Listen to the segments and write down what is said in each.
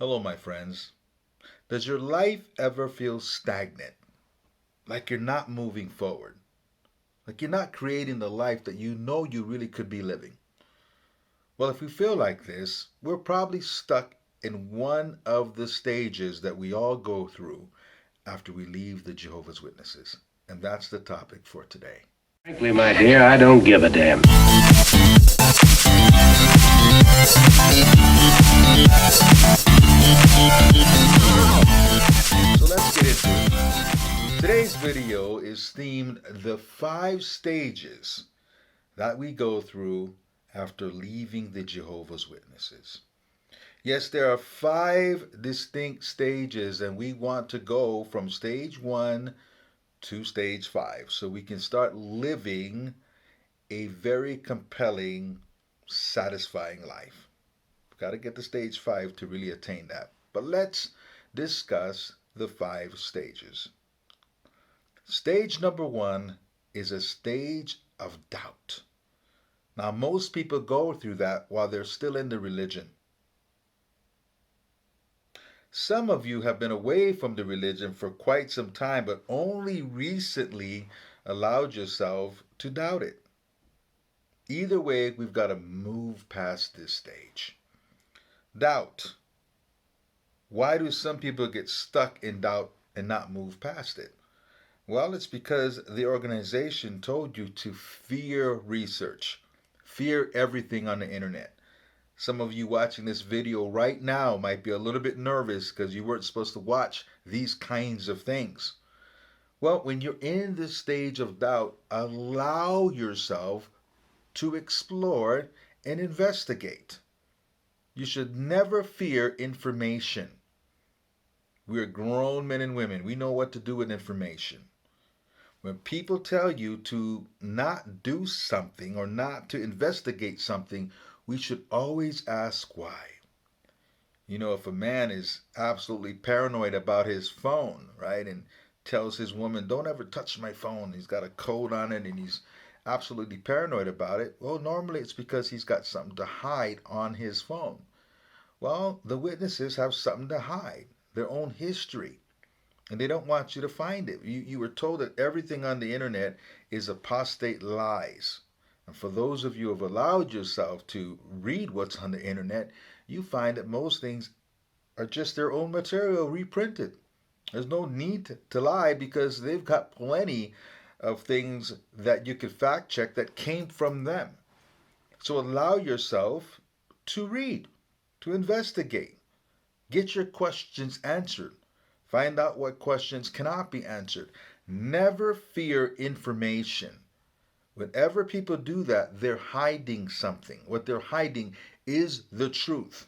Hello, my friends. Does your life ever feel stagnant? Like you're not moving forward? Like you're not creating the life that you know you really could be living? Well, if we feel like this, we're probably stuck in one of the stages that we all go through after we leave the Jehovah's Witnesses. And that's the topic for today. Frankly, my dear, I don't give a damn. So let's get into it. Today's video is themed the 5 stages that we go through after leaving the Jehovah's Witnesses. Yes, there are 5 distinct stages, and we want to go from stage 1 to stage 5 so we can start living a very compelling, satisfying life. We've got to get to stage 5 to really attain that. But let's discuss the 5 stages. Stage number 1 is a stage of doubt. Now, most people go through that while they're still in the religion. Some of you have been away from the religion for quite some time, but only recently allowed yourself to doubt it. Either way, we've got to move past this stage. Doubt. Why do some people get stuck in doubt and not move past it? Well, it's because the organization told you to fear research, fear everything on the internet. Some of you watching this video right now might be a little bit nervous because you weren't supposed to watch these kinds of things. Well, when you're in this stage of doubt, allow yourself to explore and investigate. You should never fear information. We're grown men and women. We know what to do with information. When people tell you to not do something or not to investigate something, we should always ask why. You know, if a man is absolutely paranoid about his phone, right, and tells his woman, don't ever touch my phone, he's got a code on it and he's absolutely paranoid about it, well, normally it's because he's got something to hide on his phone. Well, the witnesses have something to hide, their own history, and they don't want you to find it. You were told that everything on the internet is apostate lies. And for those of you who have allowed yourself to read what's on the internet, you find that most things are just their own material reprinted. There's no need to lie because they've got plenty of things that you could fact check that came from them. So allow yourself to read, to investigate, get your questions answered. Find out what questions cannot be answered. Never fear information. Whenever people do that, they're hiding something. What they're hiding is the truth.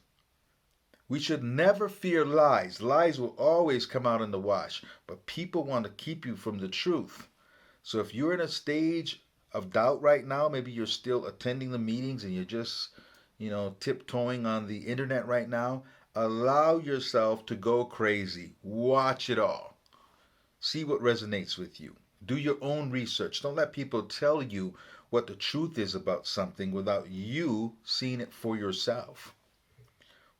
We should never fear lies. Lies will always come out in the wash, but people want to keep you from the truth. So if you're in a stage of doubt right now, maybe you're still attending the meetings and you're just, tiptoeing on the internet right now, allow yourself to go crazy. Watch it all. See what resonates with you. Do your own research. Don't let people tell you what the truth is about something without you seeing it for yourself.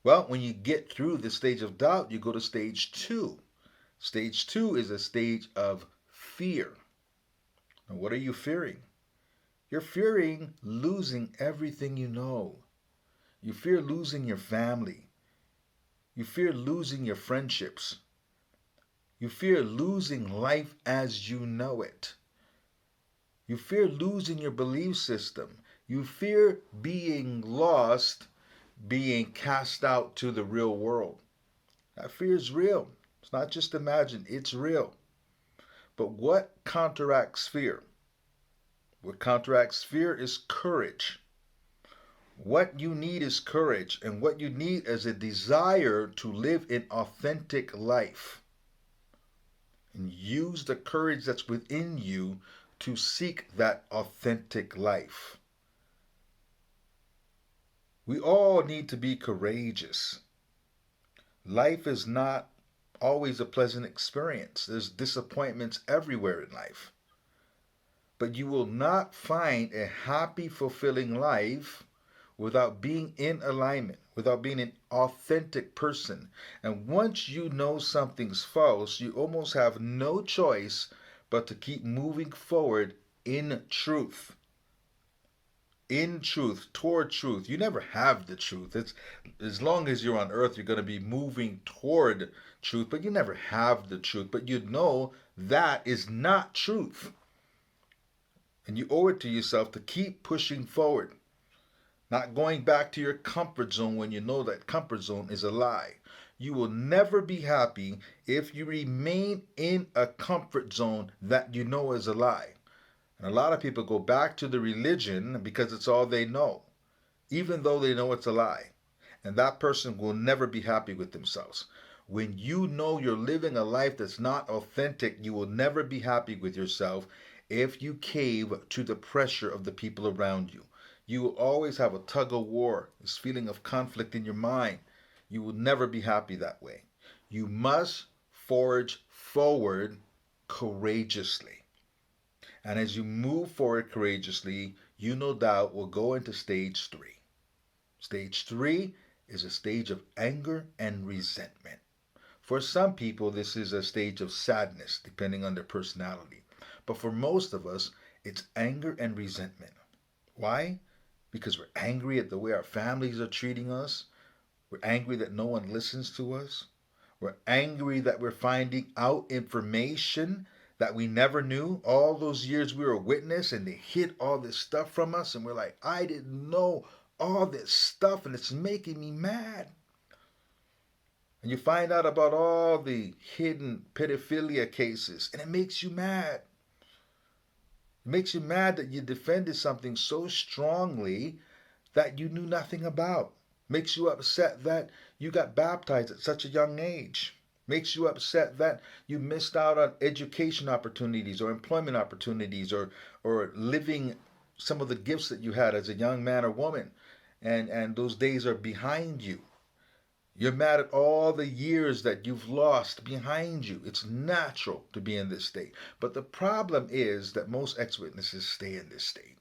Well, when you get through the stage of doubt, you go to stage 2. Stage 2 is a stage of fear. Now, what are you fearing? You're fearing losing everything you know. You fear losing your family. You fear losing your friendships. You fear losing life as you know it. You fear losing your belief system. You fear being lost, being cast out to the real world. That fear is real. It's not just imagined, it's real. But what counteracts fear? What counteracts fear is courage. What you need is courage, and what you need is a desire to live an authentic life. And use the courage that's within you to seek that authentic life. We all need to be courageous. Life is not always a pleasant experience. There's disappointments everywhere in life. But you will not find a happy, fulfilling life without being in alignment, without being an authentic person. And once you know something's false, you almost have no choice but to keep moving forward in truth. In truth, toward truth. You never have the truth. It's as long as you're on earth, you're going to be moving toward truth, but you never have the truth. But you know that is not truth. And you owe it to yourself to keep pushing forward, not going back to your comfort zone when you know that comfort zone is a lie. You will never be happy if you remain in a comfort zone that you know is a lie. And a lot of people go back to the religion because it's all they know, even though they know it's a lie. And that person will never be happy with themselves. When you know you're living a life that's not authentic, you will never be happy with yourself if you cave to the pressure of the people around you. You will always have a tug of war, this feeling of conflict in your mind. You will never be happy that way. You must forge forward courageously. And as you move forward courageously, you no doubt will go into stage three. Stage three is a stage of anger and resentment. For some people, this is a stage of sadness, depending on their personality. But for most of us, it's anger and resentment. Why? Because we're angry at the way our families are treating us. We're angry that no one listens to us. We're angry that we're finding out information that we never knew. All those years we were a witness and they hid all this stuff from us, and we're like, I didn't know all this stuff and it's making me mad. And you find out about all the hidden pedophilia cases and it makes you mad. It makes you mad that you defended something so strongly that you knew nothing about. Makes you upset that you got baptized at such a young age. Makes you upset that you missed out on education opportunities or employment opportunities or living some of the gifts that you had as a young man or woman. And those days are behind you. You're mad at all the years that you've lost behind you. It's natural to be in this state. But the problem is that most ex witnesses stay in this state.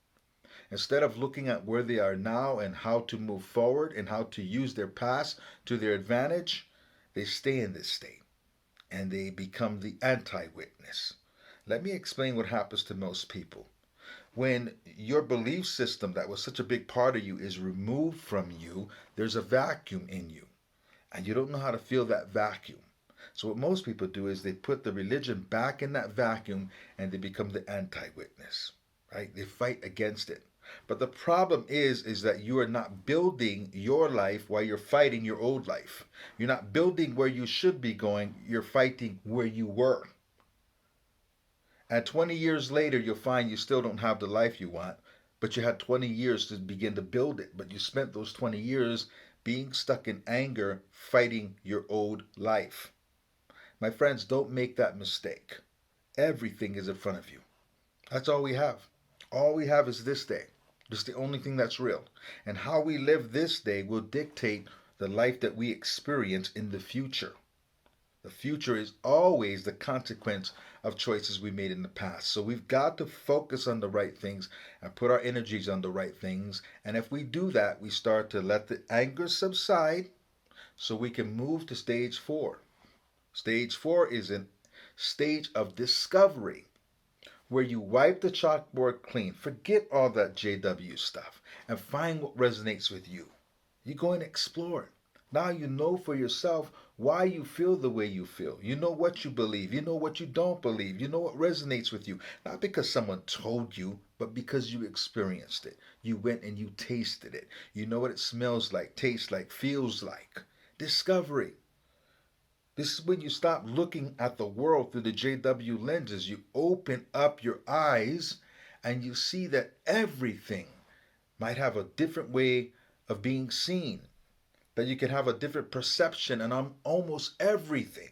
Instead of looking at where they are now and how to move forward and how to use their past to their advantage, they stay in this state and they become the anti witness. Let me explain what happens to most people. When your belief system that was such a big part of you is removed from you, there's a vacuum in you and you don't know how to fill that vacuum. So what most people do is they put the religion back in that vacuum and they become the anti-witness, right? They fight against it. But the problem is that you are not building your life while you're fighting your old life. You're not building where you should be going, you're fighting where you were. And 20 years later, you'll find you still don't have the life you want, but you had 20 years to begin to build it. But you spent those 20 years being stuck in anger, fighting your old life. My friends, don't make that mistake. Everything is in front of you. That's all we have. All we have is this day. It's the only thing that's real. And how we live this day will dictate the life that we experience in the future. The future is always the consequence of choices we made in the past. So we've got to focus on the right things and put our energies on the right things. And if we do that, we start to let the anger subside so we can move to stage four. Stage four is a stage of discovery where you wipe the chalkboard clean. Forget all that JW stuff and find what resonates with you. You go and explore it. Now you know for yourself why you feel the way you feel. You know what you believe. You know what you don't believe. You know what resonates with you. Not because someone told you, but because you experienced it. You went and you tasted it. You know what it smells like, tastes like, feels like. Discovery. This is when you stop looking at the world through the JW lenses. You open up your eyes and you see that everything might have a different way of being seen, that you can have a different perception on almost everything.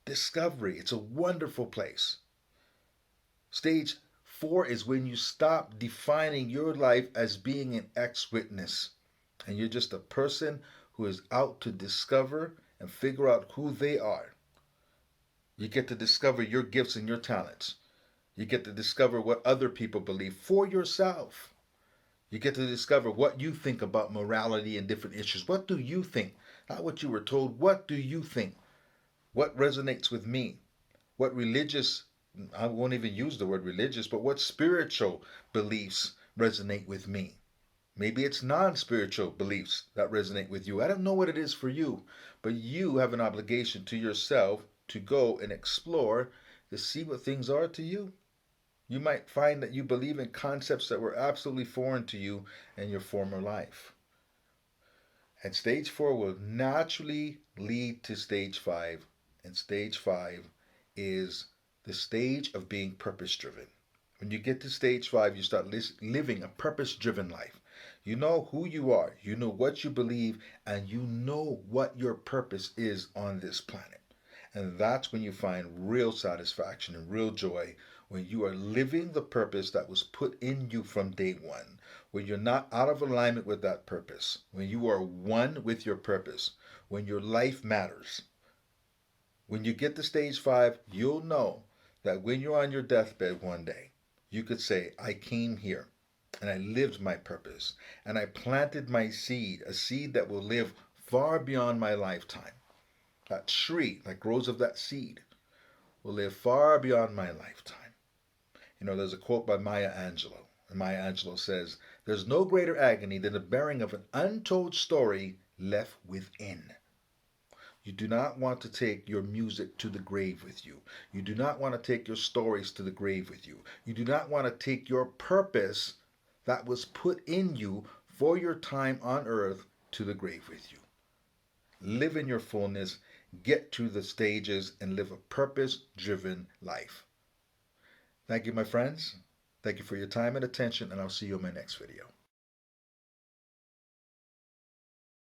Discovery, it's a wonderful place. Stage four is when you stop defining your life as being an ex-witness and you're just a person who is out to discover and figure out who they are. You get to discover your gifts and your talents. You get to discover what other people believe for yourself. You get to discover what you think about morality and different issues. What do you think? Not what you were told. What do you think? What resonates with me? What religious, I won't even use the word religious, but what spiritual beliefs resonate with me? Maybe it's non spiritual beliefs that resonate with you. I don't know what it is for you, but you have an obligation to yourself to go and explore to see what things are to you. You might find that you believe in concepts that were absolutely foreign to you in your former life. And stage 4 will naturally lead to stage 5. And stage 5 is the stage of being purpose driven. When you get to stage 5, you start living a purpose driven life. You know who you are, you know what you believe, and you know what your purpose is on this planet. And that's when you find real satisfaction and real joy, when you are living the purpose that was put in you from day one, when you're not out of alignment with that purpose, when you are one with your purpose, when your life matters. When you get to stage 5, you'll know that when you're on your deathbed one day, you could say, I came here and I lived my purpose and I planted my seed, a seed that will live far beyond my lifetime. That tree that grows of that seed will live far beyond my lifetime. You know, there's a quote by Maya Angelou, and Maya Angelou says, there's no greater agony than the bearing of an untold story left within. You do not want to take your music to the grave with you. You do not want to take your stories to the grave with you. You do not want to take your purpose that was put in you for your time on earth to the grave with you. Live in your fullness, get through the stages, and live a purpose driven life. Thank you, my friends. Thank you for your time and attention, and I'll see you in my next video.